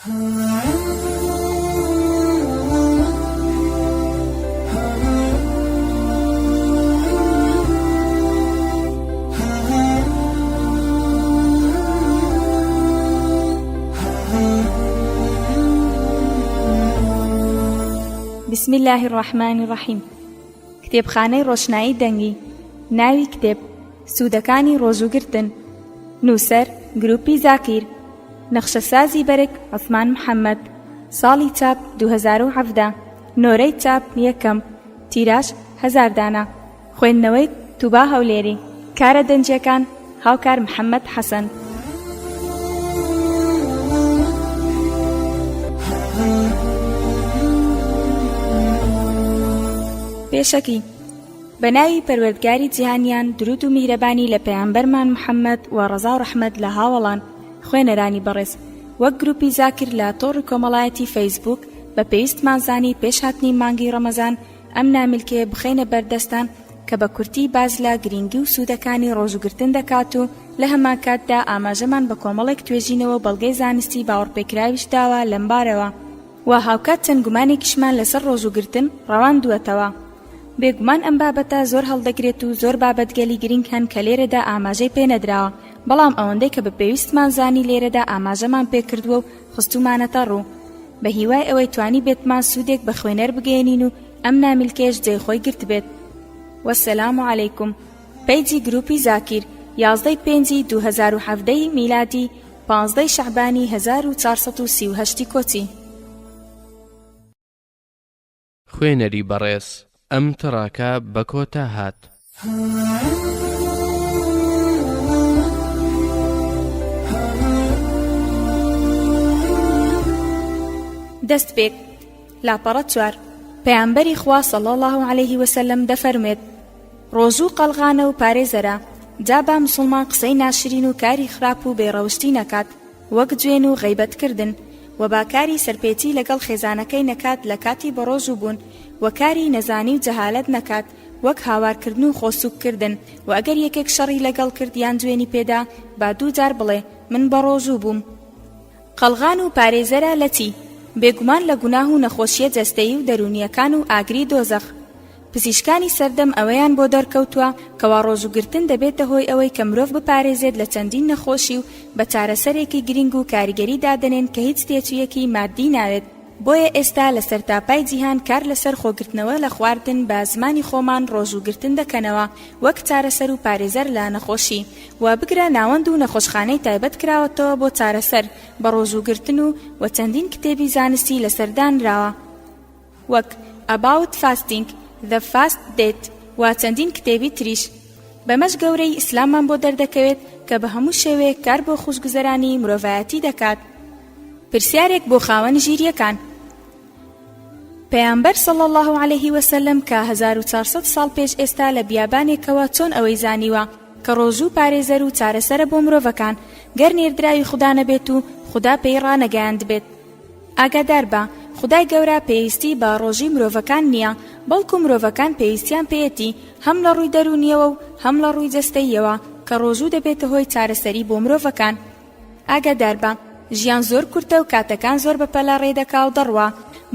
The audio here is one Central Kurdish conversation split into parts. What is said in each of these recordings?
بسم الله الرحمن الرحیم. کتێبخانەی ڕۆشنایی دەنگی. ناوی کتێب سوودەکانی ڕۆژوگرتن. نووسەر گروپی زاکیر. نەخشەسازی بەرگ عوسمان محەممەد. ساڵی چاپ 2017. نۆرەی چاپ 1. تیراژ 1000 دانە. خوێندنەوەی تووبا هەولێری. کارە دەنجیەکان هاوکار محەممەد حەسەن. پێشەکی بەناوی پەروەردگاری جیهانیان درود و میهرەبانی لە پەیامبەرمان محەممەد و ڕەزا و ڕەحمەت لە هاوڵان. خوێنەرانی بەڕێز، وەک گروپی زاکر لە تۆڕی کۆمەڵایەتی فەیسبوک بە پێویستمان زانی پێش هاتنی مانگی ڕەمەزان ئەم ناملکەیە بخەینە بەردەستان کە بە کورتی باز لە گرنگی و سوودەکانی ڕۆژوگرتن دەکات و لە هەمان کاتدا ئاماژەمان بە کۆمەڵێک توێژینەوە بەڵگەی زانستی باوەڕپێکراویش داوە لەم بارەوە و هاوکات چەند گومانێکیشمان لەسەر ڕۆژوگرتن ڕەواندووەتەوە. بێگومان ئەم بابەتە زۆر هەڵدەگرێت و زۆر بابەتگەلی گرنگ هەن کە لێرەدا ئاماژەی پێنەدراوە، بەڵام ئەوەندەی کە بە پێویستمان زانی لێرەدا ئاماژەمان پێکردووە و خستومانەتە ڕوو بە هیوای ئەوەی توانی بێتمان سوودێک بە خوێنەر بگەێنین و ئەم ناملکێش جێی خۆی گرت بێت. وەسەلام عەلەیکوم. پیجی گروپی زاکیر 11/5/2017 میلادی 15 شەعبانی 1438 کۆچی. خوێنەری بەڕێز، ئەم تڕاکە بە کۆتا هات. دەست پێک. لاپەڕە 4. پەیامبەری خوا صلی الله علیه وسلم دەفەرمێت: ڕۆژوو قەلغانە و پارێزەرە، جا با مسلمان قسەی ناشرین و کاری خراپ و بێڕەوشتی نەکات، وەک جوێن و غەیبەتکردن، و با کاری سەرپێچی لەگەڵ خێزانەکەی نەکات لە کاتی بەڕۆژوو بوون، و کاری نەزانی و جەهالەت نەکات، وەک هاوارکردن و خۆسووککردن، و ئەگەر یەکێک شەڕی لەگەڵ کرد یان دوێنی پێدا با 2 جار بڵێ من بەڕۆژوو بووم. قەلغان و پارێزەرە لە چی؟ بێگومان لە گوناه و نەخۆشیە جەستەیی و دەرونیەکان و ئاگری دۆزەخ. پزیشکانی سەردەم ئەوەیان بۆ دەرکەوتووە کەوا ڕۆژوگرتن دەبێتە هۆی ئەوەی کە مرۆڤ بپارێزێت لە چەندین نەخۆشی و بە چارەسەرێکی گرنگ و کاریگەری دادنێن کە هیچ تێچوویەکی مادی ناوێت. بۆیە ئێستا لە سەرتاپای جیهان کار لەسەر خۆگرتنەوە لە خواردن بە زمانی خۆمان ڕۆژوگرتن دەکەنەوە وەک چارەسەر و پارێزەر لە نەخۆشی، و بگرە ناوەند و نەخۆشخانەی تایبەت کراوەتەوە بۆ چارەسەر بە ڕۆژوگرتن و چەندین کتێبی زانستی لەسەردانراوە، وەک About Fasting, The Fast Date و چەندین کتێبی تریش. بەمەش گەورەی ئیسلامان بۆ دەردەکەوێت کە بە هەموو شێوەیەک کار بۆ خوشگوزەرانی مرۆڤایەتی دەکات. پرسیارێک بۆ خاوەن ژیریەکان. پەیامبەر صلی الله علیه وسلم کە 1400 ساڵ پێش ئێستا لە بیابانێکەوە چۆن ئەوەی زانیوە کە ڕۆژوو پارێزەر و چارەسەرە بۆ مرۆڤەکان گەر نێردراوی خوددا نەبێت و خوددا پێی ڕانەگەیاند بێت. ئاگادار بە، خودای گەورە پێویستی بە ڕۆژی مرۆڤەکان نییە، بەڵکو مرۆڤەکان پێویستیان پێیەتی هەم لە ڕووی دەرونیەوە و هەم لە ڕووی جەستەییەوە کە ڕۆژوو دەبێتە هۆی چارەسەری بۆ مرۆڤەکان. ئاگادار بە، ژیان زۆر کورتە و کاتەکان زۆر بەپەلا ڕێدەکا و دەڕوا،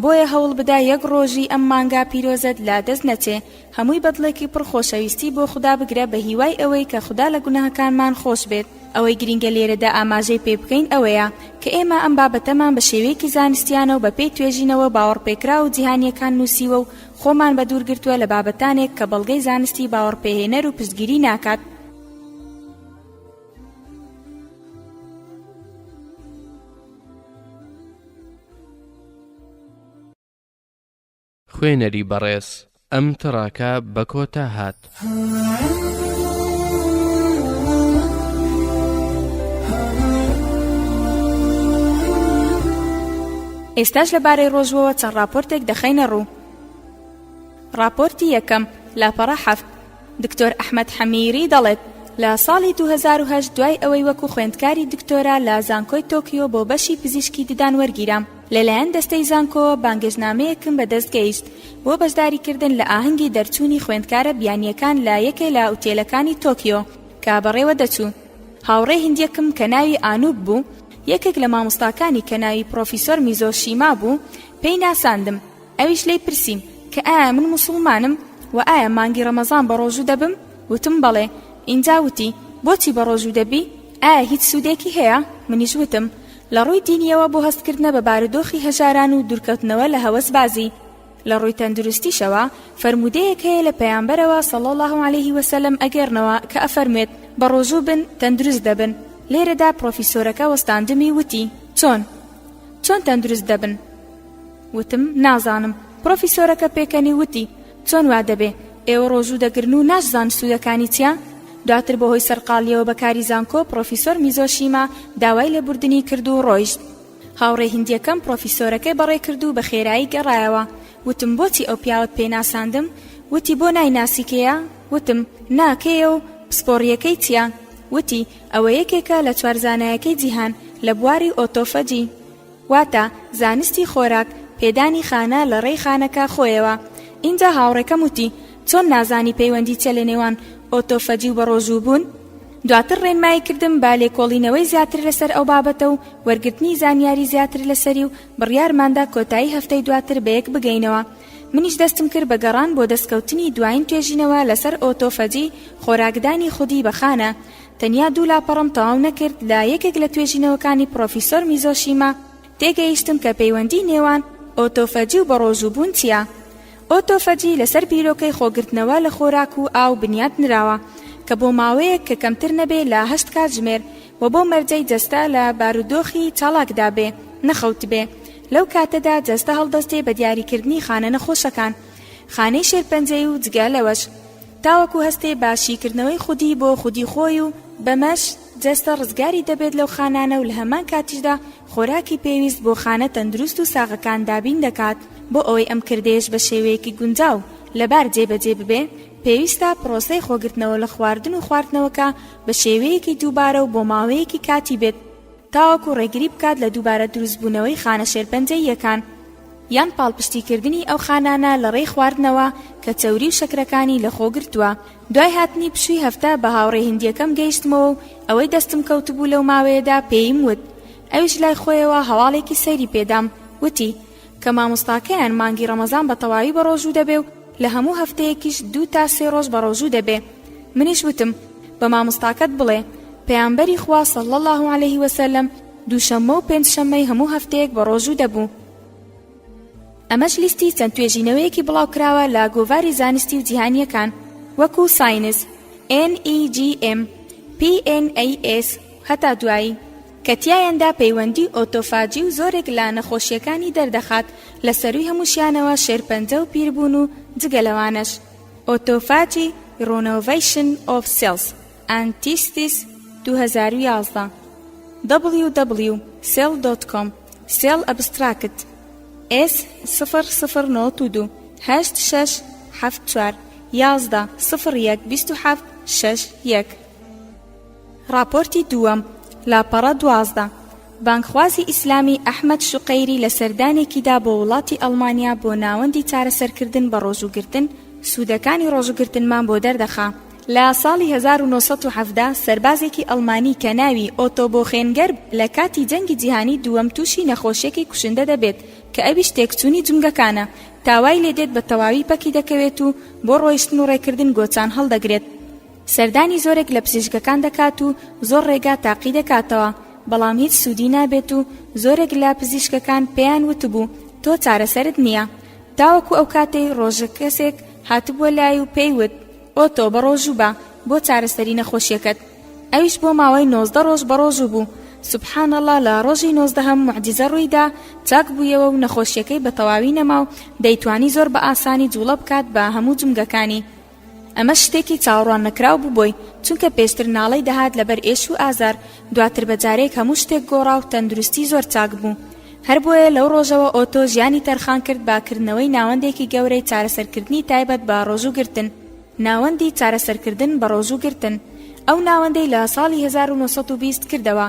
بۆیە هەوڵ بدا یەک ڕۆژی ئەم مانگا پیرۆزت لا دەست نەچێ، هەمووی بەدڵێکی پڕخۆشەویستی بۆ خوددا بگرە بە هیوای ئەوەی کە خوددا لە گوناهەکانمان خۆش بێت. ئەوەی گرنگە لێرەدا ئاماژەی پێ بکەین ئەوەیە کە ئێمە ئەم بابەتەمان بە شێوەیەکی زانستیانە و بە پێی توێژینەوە باوەڕپێکرا و جیهانیەکان نووسیوە و خۆمان بە دوورگرتووە لە بابەتانێک کە بەڵگەی زانستی باوەڕپێهێنەر و پشتگیری ناکات. خوێنەری بەڕێز، ئەم تڕاکە بە کۆتا هات. ئێستاش لەبارەی ڕۆژوەوە چەند راپۆرتێک دەخەینە ڕوو. راپۆرتی یەکەم، لاپەڕە 7. دکتۆر ئەحمەد حەمیری دەڵێت لە ساڵی 2008 دوای ئەوەی وەکو خوێندکاری دکتۆرا لە زانکۆی تۆکیۆ بۆ بەشی پزیشکی ددان وەرگیرام، لەلایەن دەستەی زانکۆوە بانگێژنامەیەکم بەدەست گەیشت بۆ بەشداریکردن لە ئاهەنگی دەرچوونی خوێندکارە بیانیەکان لە یەکێ لە ئوتێلەکانی تۆکیۆ کە بەڕێوە دەچوو. هاوڕێی هەندێکم کە ناوی ئانوب بوو یەکێک لە مامۆستاکانی کە ناوی پرۆفیسۆر میزۆشیما بوو پێی ناساندم، ئەویش لێی پرسیم کە ئایا من موسڵمانم و ئایا مانگی ڕەمەزان بە ڕۆژوو دەبم؟ وتم بەڵێ. ئینجا وتی بۆچی بە ڕۆژوو دەبی؟ ئایا هیچ سوودێکی هەیە؟ منیش وتم لە ڕووی دینیەوە بۆ هەستکردنە بە بارودۆخی هەژاران و دوورکەوتنەوە لە هەوەسبازی. لە ڕووی تەندروستیشەوە فەرمودەیەک هەیە لە پەیامبەرەوە صلی الله علیه وسلم ئەگەرنەوە کە ئەفەرمێت بە ڕۆژوو بن تەندروست دەبن. لێرەدا پرۆفیسۆرەکە وەستاندمی وتی چۆن تەندروست دەبن؟ وتم نازانم. پرۆفیسۆرەکە پێکەنی وتی چۆن وا دەبێ؟ ئێوە ڕۆژوو دەگرن و ناشزان سوودەکانی چیە؟ دواتر بەهۆی سەرقاڵیەوە بەکاری زانکۆ پرۆفیسۆر میزۆشیما داوای لێبوردنی کرد و ڕۆیشت. هاوڕێ هیندیەکەم پرۆفیسۆرەکەی بەڕێ کرد و بە خێرایی گەڕایەوە. وتم بۆچی ئەو پیاوت پێ ناساندم؟ وتی بۆ نایناسیکەیە؟ وتم ناکەیە و پسپۆڕیەکەی چیە؟ وتی ئەوە یەکێکە لە چوارزانایەکەی جیهان لە بواری ئۆتۆفەجی، واتە زانستی خۆراک پێدانی خانە لە ڕێی خانەکە خۆیەوە. اینجا هاوڕێکەم وتی چۆن نازانی پەیوەندی چە لە نێوان ئۆتۆفەجی و بە ڕۆژوو بوون؟ دواتر ڕێنمایی کردم با لێکۆڵینەوەی زیاتر لەسەر ئەو بابەتە و وەرگرتنی زانیاری زیاتر لەسەری و بڕیارماندا کۆتایی هەفتەی دواتر بەیەک بگەینەوە. منیش دەستم کرد بە گەڕان بۆ دەستکەوتنی دوایین توێژینەوە لەسەر ئۆتۆفەجی خۆراکدانی خودی بەخانە. تەنیا دوو لاپەڕم تەواو نەکرد لە یەکێک لە توێژینەوەکانی پرۆفیسۆر میزۆشیما تێگەیشتم کە پەیوەندی نێوان ئۆتۆفەجی و بە ڕۆژووبوون چییە؟ ئۆتۆفەجی لەسەر بیرۆکەی خۆگرتنەوە لە خۆراک و ئاو بنیاد نراوە کە بۆ ماوەیەک کە کەمتر نەبێ لە 8 کاتژمێر و بۆ مەرجەی جەستە لە بارودۆخی چاڵاکدا بێ نەخەوت بێ. لەو کاتەدا جەستە هەڵدەستێ بە دیاریکردنی خانە نەخۆشەکان، خانەی شێرپەنجەی و جگە لەوەش، تاوەکو هەستێ باشیکردنەوەی خودی بۆ خودی خۆی و بەمەش جەستە ڕزگاری دەبێت لەو خانانە و لە هەمان کاتیشدا خۆراکی پێویست بۆ خانە تەندروست و ساغەکان دابین دەکات. بۆ ئەوەی ئەم کردێش بە شێوەیەکی گونجاو لەبار جێبەجێ ببێ پێویستە پرۆسەی خۆگرتنەوە لە خواردن و خواردنەوەکە بە شێوەیەکی دووبارە و بۆ ماوەیەکی کاتی بێت تاوەکو ڕێگری بکات لە دووبارە دروستبوونەوەی خانە شێرپەنجەی یەکان یان پاڵپشتیکردنی ئەو خانانە لە ڕێی خواردنەوە کە چەوری و شەکرەکانی لە خۆگرتووە. دوای هاتنی پشووی هەفتە بە هاوڕێ هیندیەکەم گەیشتمەوە و ئەوەی دەستم کەوتبوو لەو ماوەیەدا پێیم وت. ئەویش لای خۆیەوە هەواڵێکی سەیری پێدام. وتی کە مامۆستاکەیان مانگی ڕەمەزان بە تەواوی بە ڕۆژوو دەبێ و لە هەموو هەفتەیەکیش 2 تا 3 ڕۆژ بە ڕۆژوو دەبێ. منیش وتم بە مامۆستاکەت بڵێ پەیامبەری خوا صلی الله علیه وسلم دووشەممە و پێنجشەممەی هەموو هەفتەیەک بە ڕۆژوو دەبوو. ئەمەش لیستی چەند توێژینەوەیەکی بڵاو کراوە لە گۆڤاری زانستی و جیهانیەکان وەکو ساینس، NEGM، PNAS هەتا دوایی کە تیایەندا پەیوەندی ئۆتۆفاجی و زۆرێک لە نەخۆشیەکانی دەردەخات لە سەروی هەمووشیانەوە شێرپەنجە و پیربوون و جگەلەوانش. ئۆتۆفاجی Renovation of Cells Antistis 2011 www.cell.com Cell Abstract S0092 8674 11 01 27 61 راپۆرتی دووەم لاپەڕە 12 بانکخوازی ئیسلامی ئەحمەد شوقەیری لە سەردانێکیدا بۆ وڵاتی ئەڵمانیا بۆ ناوەندی چارەسەرکردن بە ڕۆژوگرتن سوودەکانی ڕۆژوگرتنمان بۆ دەردەخا. لە ساڵی 1970 سەربازێکی ئەڵمانی کە ناوی ئۆتۆ بۆخێنگەر لە کاتی جەنگی جیهانی دووەم تووشی نەخۆشیێکی کوشندە دەبێت کە ئەویش تێکچوونی جومگەکانە. تاوای لێدێت بە تەواوی پەکی دەکەوێت و بۆ ڕۆیشتن و ڕێکردن گۆچان هەڵدەگرێت. سەردانی زۆرێک لە پزیشکەکان دەکات و زۆر ڕێگا تاقی دەکاتەوە، بەڵام هیچ سوودی نابێت و زۆرێک لە پزیشکەکان پێیان وتبوو تۆ چارەسەرت نییە. تاوەکو ئەو کاتەی ڕۆژە کەسێک هاتبووە لای و پێیوت ئۆتۆ بە ڕۆژوو بە بۆ چارەسەری نەخۆشیەکەت. ئەویش بۆ ماوەی 19 ڕۆژ بە ڕۆژوو بوو. سوبحان الله لە ڕۆژی 19 موعجزە ڕوویدا چاک بوویەوە و نەخۆشیەکەی بە تەواوی نەما و دەیتوانی زۆر بە ئاسانی جوڵە بکات بە هەموو جومگەکانی. ئەمە شتێکی چاوەڕوان نەکراو بووبووی چونکە پێشتر ناڵەی دەهات لەبەر ئێش و ئازار، دواتر بەجارێک هەموو شتێک گۆڕا و تەندروستی زۆر چاک بوو. هەر بۆیە لەو ڕۆژەوە ئۆتۆ ژیانی تەرخان کرد باکردنەوەی ناوەندێکی گەورەی چارەسەرکردنی تایبەت بە ڕۆژوگرتن، ناوەندی چارەسەرکردن بە ڕۆژوگرتن. ئەو ناوەندەی لە ساڵی 1920 کردەوە.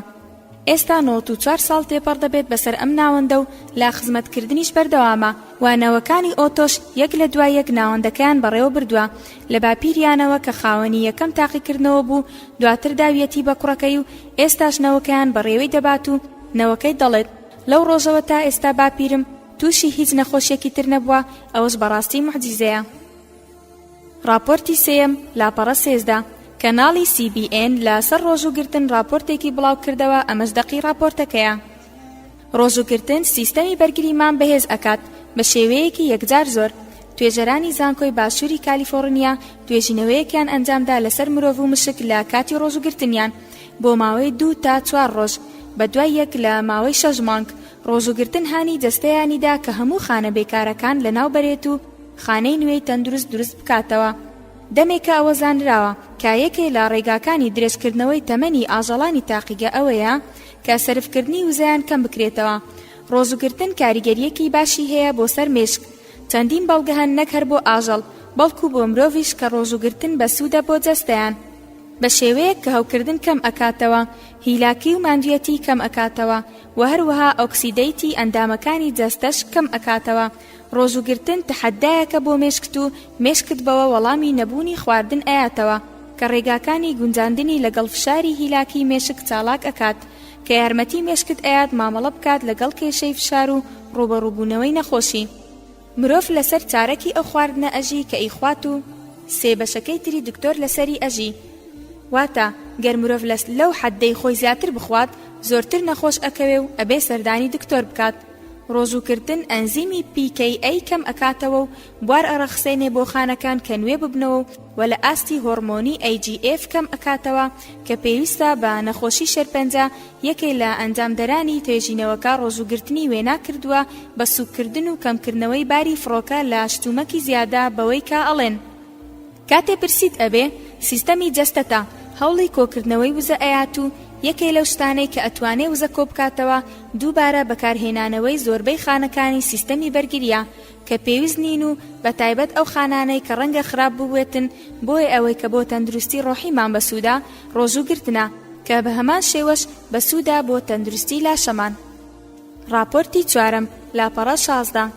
ئێستا 94 ساڵ تێپەڕ دەبێت بەسەر ئەم ناوەندە و لا خزمەتکردنیش بەردەوامە. وانەوەکانی ئۆتۆش یەک لە دوای یەک ناوەندەکەیان بەڕێوە بردووە لە باپیریانەوە کە خاوەنی یەکەم تاقیکردنەوە بوو، دواتر داویەتی بە کوڕەکەی و ئێستاش نەوەکەیان بەڕێوەی دەبات و نەوەکەی دەڵێت لەو ڕۆژەوە تا ئێستا باپیرم تووشی هیچ نەخۆشیەکی تر نەبووە، ئەوەش بەڕاستی موعجیزەیە. راپۆرتی سێیەم لاپەڕە 13 کەناڵی CBN لەسەر ڕۆژوگرتن راپۆرتێکی بڵاو کردەوە، ئەمەش دەقی راپۆرتەکەیە. ڕۆژوگرتن سیستەمی بەرگریمان بەهێز ئەکات بە شێوەیەکی یەکجار زۆر. توێژەرانی زانکۆی باشووری کالیفۆرنیا توێژینەوەیەکیان ئەنجامدا لەسەر مرۆڤ و مشک لە کاتی ڕۆژوگرتنیان بۆ ماوەی 2 تا 4 ڕۆژ بە دوای یەک لە ماوەی 6 مانگ. ڕۆژوگرتن هانی دەستەیانیدا کە هەموو خانە بێکارەکان لەناو بەرێت و خانەی نوێی تەندروست دروست بکاتەوە. دەمێکە ئەوە زانراوە کە یەکێ لە ڕێگاکانی درێژکردنەوەی تەمەنی ئاژەڵانی تاقیگە ئەوەیە کە سەرفکردنی وزەیان کەم بکرێتەوە. ڕۆژوگرتن کاریگەریەکی باشی هەیە بۆ سەر مێشک، چەندین بەڵگە هەن نەک هەر بۆ ئاژەڵ بەڵکو بۆ مرۆڤیش کە ڕۆژوگرتن بە سوودە بۆ جەستەیان. بە شێوەیەک کە هەوکردن کەم ئەکاتەوە، هیلاکی و ماندوێتی کەم ئەکاتەوە و هەروەها ئۆکسیدەیتی ئەندامەکانی جەستەش کەم ئەکاتەوە. ڕۆژوگرتن تەحەدایەکە بۆ مێشکت و مێشکت بەوە وەڵامی نەبوونی خواردن ئەیاتەوە کە ڕێگاکانی گونجاندنی لەگەڵ فشاری هیلاکی مێشک چالاک ئەکات کە یارمەتی مێشکت ئەیات مامەڵە بکات لەگەڵ کێشەی فشار و ڕوبەڕووبوونەوەی نەخۆشی. مرۆڤ لەسەر چارەکی ئەو خواردنە ئەژی کە ئیخوات و سێ بەشەکەی تری دکتۆر لەسەری ئەژی. واتە گەر مرۆڤ لەو حەدەی خۆی زیاتر بخوات زۆرتر نەخۆش ئەکەوێ و ئەبێ سەردانی دکتۆر بکات. ڕۆژوکردن ئەنزیمی PKA کەم ئەکاتەوە و بوار ئەڕەخسێنێ بۆ خانەکان کە نوێ ببنەوە و لە ئاستی هۆرمۆنی AGF کەم ئەکاتەوە کە پێویستە بە نەخۆشی شێرپەنجە یەکێک لە ئەنجامدەرانی توێژینەوەکە ڕۆژوگرتنی وێنا کردووە بە سوککردن و کەمکردنەوەی باری فڕۆکە لە شتومەکی زیادا بەوەی کا ئەڵێن. کاتێ پرسیت ئەبێ سیستەمی جەستەتە هەوڵی کۆکردنەوەی وزە ئەیات و یەکێ لەو شتانەی کە ئەتوانێ وزە کۆ بکاتەوە دووبارە بەکارهێنانەوەی زۆربەی خانەکانی سیستەمی بەرگریە کە پێویست نین و بە تایبەت ئەو خانانەی کە ڕەنگە خراپ ببوێتن بۆیە ئەوەی کە بۆ تەندروستی ڕۆحیمان بەسوودا ڕۆژوگرتنە کە بە هەمان شێوەش بەسوودا بۆ تەندروستی لاشەمان. راپۆرتی 4 لاپەڕە 16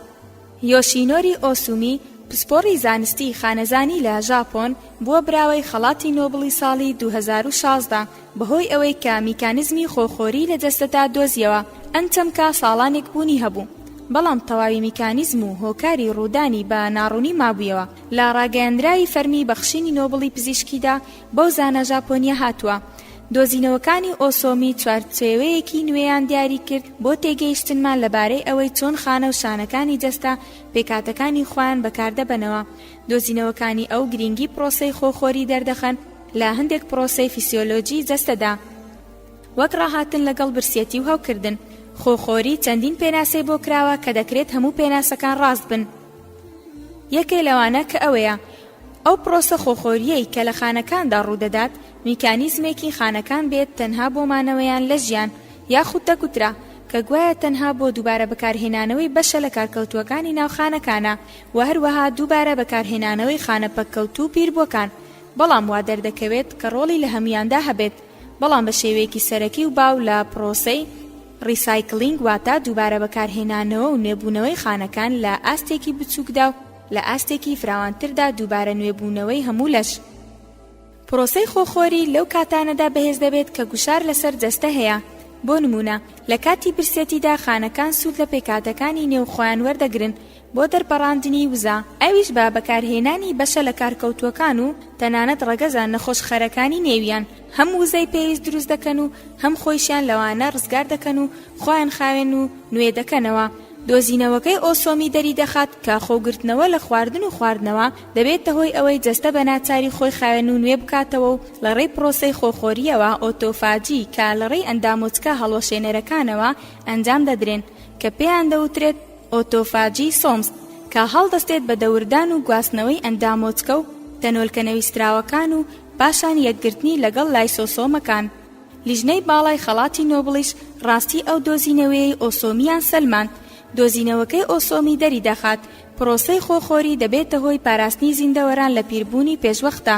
یۆشینۆری ئۆسومی پسپۆڕی زانستی خانەزانی لە ژاپۆن بووە براوەی خەڵاتی نۆبڵی ساڵی 2016 بەهۆی ئەوەی کە میکانیزمی خۆخۆری لە جەستەدا دۆزیەوە ئەنچەمکە ساڵانێک بوونی هەبوو، بەڵام تەواوی میکانیزم و هۆکاری ڕوودانی بە ناڕوونی مابوویەوە. لە ڕاگەیاندراوی فەرمی بەخشینی نۆبڵی پزیشکیدا بەو زانە ژاپۆنیە هاتووە. دۆزینەوەکانی ئۆسۆمی چوارچێوەیەکی نوێیان دیاری کرد بۆ تێگەیشتنمان لەبارەی ئەوەی چۆن خانە و شانەکانی جەستە پێکاتەکانی خۆیان بەکاردەبەنەوە. دۆزینەوەکانی ئەو گرنگی پرۆسەی خۆخۆری دەردەخەن لە هەندێک پرۆسەی فیسیۆلۆجی جەستەدا، وەک ڕاهاتن لەگەڵ برسێتی و هەوکردن. خۆخۆری چەندین پێناسەی بۆ کراوە کە دەکرێت هەموو پێناسەکان ڕاست بن. یەکێ لەوانە کە ئەوەیە ئەو پرۆسە خۆخۆریەی کە لە خانەکاندا ڕوودەدات میکانیزمێکی خانەکان بێت تەنها بۆ مانەوەیان لە ژیان یاخود دەکوترا کە گوایە تەنها بۆ دووبارە بەکارهێنانەوەی بەشە لە کارکەوتوەکانی ناوخانەکانە و هەروەها دووبارە بەکارهێنانەوەی خانەپەککەوتوو پیربووەکان، بەڵام وا دەردەکەوێت کە ڕۆڵی لە هەمویاندا هەبێت، بەڵام بە شێوەیەکی سەرەکی و باو لە پرۆسەی ریسایکلینگ واتە دووبارە بەکارهێنانەوە و نوێبوونەوەی خانەکان لە ئاستێکی بچووکدا و لە ئاستێکی فراوانتردا دووبارە نوێبوونەوەی هەموو لەش. پرۆسەی خۆخۆری لەو کاتانەدا بەهێز دەبێت کە گوشار لەسەر جەستە هەیە. بۆ نمونە لە کاتی برسێتیدا خانەکان سوود لە پێکاتەکانی نێوخۆیان وەردەگرن بۆ دەرپەڕاندنی وزە، ئەویش بە بەکارهێنانی بەشە لە کارکەوتوەکان و تەنانەت ڕەگەزان نەخۆشخەرەکانی نێویان هەم وزەی پێویست دروست دەکەن و هەم خۆیشیان لەوانە ڕزگار دەکەن و خۆیان خاوێن و نوێ دەکەنەوە. دۆزینەوەکەی ئۆسۆمی دەری دەخات کە خۆگرتنەوە لە خواردن و خواردنەوە دەبێتە هۆی ئەوەی جەستە بە ناچاری خۆی خاوێن و نوێ بکاتەوە و لە ڕێی پرۆسەی خۆخۆریەوە ئۆتۆفاجی کە لە ڕێی ئەندامۆچکە هەڵۆشێنەرەکانەوە ئەنجام دەدرێن کە پێیان دەوترێت ئۆتۆفاجی سۆمس، کە هەڵدەستێت بە دەوردان و گواستنەوەی ئەندامۆچکە و تەنۆلکەنەویستراوەکان و پاشان یەکگرتنی لەگەڵ لایسۆسۆمەکان. لیژنەی باڵای خەڵاتی نۆبڵیش ڕاستی ئەو دۆزینەوەی ئۆسۆمیان سەلماند. دۆزینەوەکەی ئۆسۆمی دەری دەخات پرۆسەی خۆخۆری دەبێتە هۆی پاراستنی زیندەوەران لە پیربوونی پێشوەختە،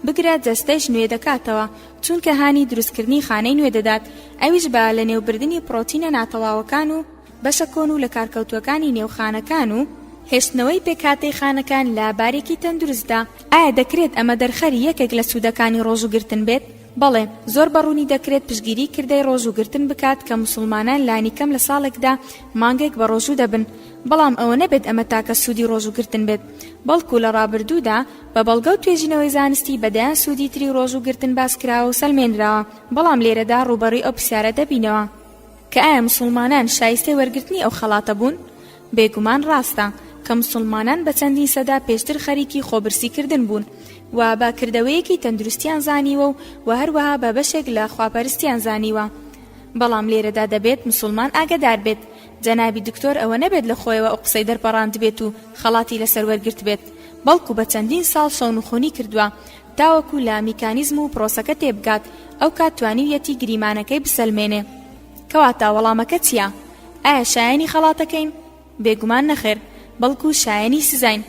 بگرە جەستەش نوێ دەکاتەوە چونکە هانی دروستکردنی خانەی نوێ دەدات، ئەویش بە لە نێوبردننی پرۆتینە ناتەواوەکان و بەشە کۆن و لە کارکەوتوەکانی نێوخانەکان و هێشتنەوەی پێکاتەی خانەکان لە بارێکی تەندروستدا. ئایا دەکرێت ئەمە دەرخەری یەکێک لە سوودەکانی ڕۆژوگرتن بێت؟ بەڵێ زۆر بەڕوونی دەکرێت پشگیری کردەی ڕۆژوگرتن بکات کە موسڵمانان لانی کەم لە ساڵێکدا مانگێک بە ڕۆژوو دەبن، بەڵام ئەوە نەبێت ئەمە تاکە سوودی ڕۆژوگرتن بێت، بەڵکو لە ڕابردوودا بە بەڵگە و توێژینەوەی زانستی بەدەیان سوودی تری ڕۆژوگرتن باس کراوە و سەلمێنراوە، بەڵام لێرەدا ڕوبەڕووی ئەو پرسیارە دەبینەوە کە ئایا موسڵمانان شایستەی وەرگرتنی ئەو خەڵاتە بوون؟ بێگومان ڕاستە کە موسڵمانان بە چەندین سەدا پێشتر خەریکی خۆبرسیکردن بوون و باکردەوەیەکی تەندروستیان زانیوە و هەروەها بە بەشێک لە خواپەرستیان زانیوە، بەڵام لێرەدا دەبێت موسڵمان ئاگادار بێت جەنابی دکتۆر ئەوە نەبێت لە خۆیەوە ئەو قسەی دەرپەڕاند بێت و خەڵاتی لەسەر وەرگرت بێت، بەڵکو بە چەندین ساڵ شەونوخۆنی کردووە تاوەکو لە میکانیزم و پرۆسەکە تێبگات ئەو کاتوانیویەتی گریمانەکەی بسەلمێنێ. کەواتە وەڵامەکە چییە؟ ئایا شایەنی خەڵاتەکەین؟ بێگومان نەخێر، بەڵکو شایەنی سزاین.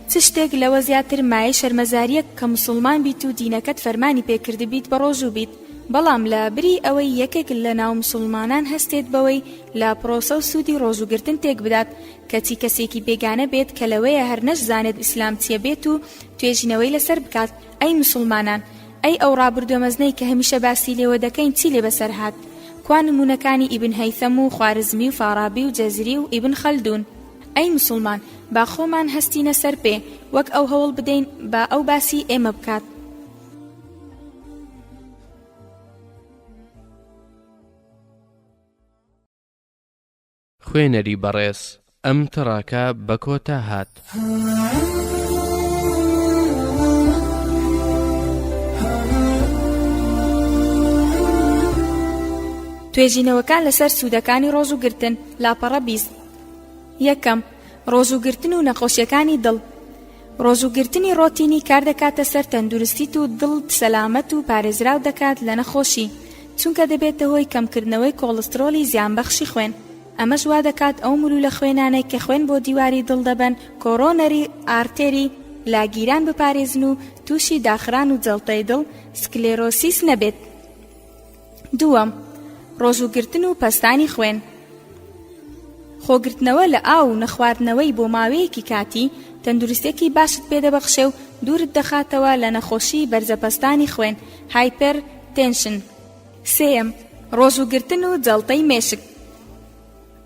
چ شتێک لەوە زیاتر مایە شەرمەزاریە کە موسڵمان بیت و دینەکەت فەرمانی پێکرد بیت بە ڕۆژوو بیت، بەڵام لە بری ئەوەی یەکێک لە ناو موسڵمانان هەستێت بەوەی لە پرۆسە و سوودی ڕۆژوگرتن تێک بدات کەچی کەسێکی بێگانە بێت کە لەوەیە هەر نەشزانێت ئیسلام چیە بێت و توێژینەوەی لەسەر بکات. ئەی موسڵمانان، ئەی ئەو ڕابردووە مەزنەی کە هەمیشە باسی لێوە دەکەین چی لێ بەسەر هات؟ کوان نمونەکانی ئیبن هەیثەم و خوارزمی و فارابی و جەزری و ئیبن خەلدون. ئەی موسڵمان، با خۆمان هەستینە سەر پێ وەک ئەو هەوڵ بدەین با ئەو باسی ئێمە بکات. خوێنەری بەڕێز ئەم تڕاکە بە کۆتا هات. توێژینەوەکان لەسەر سوودەکانی ڕۆژوگرتن لاپەڕە 20. یەکەم، ڕۆژوگرتن و نەخۆشیەکانی دڵ. ڕۆژوگرتنی ڕۆتینی کار دەکاتە سەر تەندروستیت و دڵ سەلامەت و پارێزراو دەکات لە نەخۆشی، چونکە دەبێتە هۆی کەمکردنەوەی کۆڵسترۆلی زیانبەخشی خوێن. ئەمەش وا دەکات ئەو ملولە خوێنانەی کە خوێن بۆ دیواری دڵ دەبن کۆڕۆنەری ئارتێری لاگیران بپارێزن و تووشی داخران و جەڵتەی دڵ سکلێرۆسیس نەبێت. دووەم، ڕۆژوگرتن و پەستانی خوێن. خۆگرتنەوە لە ئاو و نەخواردنەوەی بۆ ماوەیەکی کاتی تەندروستێکی باشت پێدەبەخشێ و دوورت دەخاتەوە لە نەخۆشی بەرزەپەستانی خوێن هایپەر تێنشن. سێم، ڕۆژوگرتن و جەڵتەی مێشک.